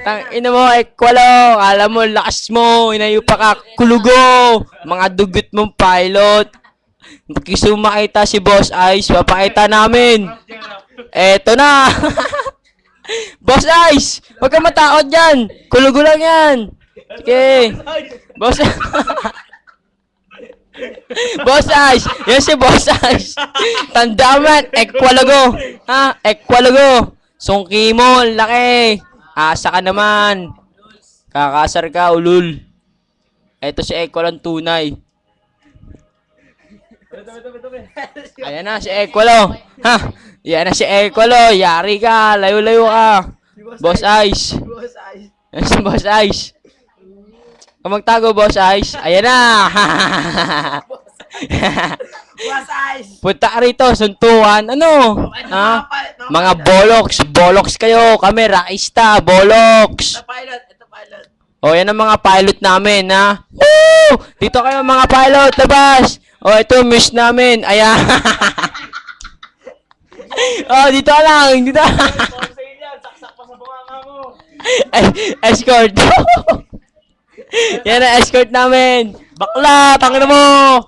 Tang ina mo, ekwalo. Alam mo, lakas mo. Inayo pa ka, kulugo. Mga dugot mong pilot. Gusto mo makita si Boss Ice, papakita namin. Eto na. Boss Ice, huwag ka matakot dyan. Kulugo lang yan. Sige. Boss Boss Ice. Yan si Boss Ice. Tanda mo yan. Ekwalago. Ha? Ekwalago. Sungki mo. Laki. Asa ka naman. Kakasar ka, ulul. Eto si Ekwalong tunay. Ayan na si Ekwalo. Ha? Yan na si Ekwalo. Yari ka. Layo-layo ka. Boss Ice. Yan si Boss Ice. Kung magtago, Boss Ice. Ayan na. Boss Ice! Punta ka rito, suntukan. Ano? Ha? Mga boloks. Boloks kayo. Kami, raista. Boloks. Ito pilot, ito pilot. O, yan ang mga pilot namin, ha? Woo! Dito kayo, mga pilot. Labas. O, ito, miss namin. Ayan. O, dito lang. Dito. Saksak pa sa bunganga mo. Escort. Yan ang escort namin. Bakla, tangin mo.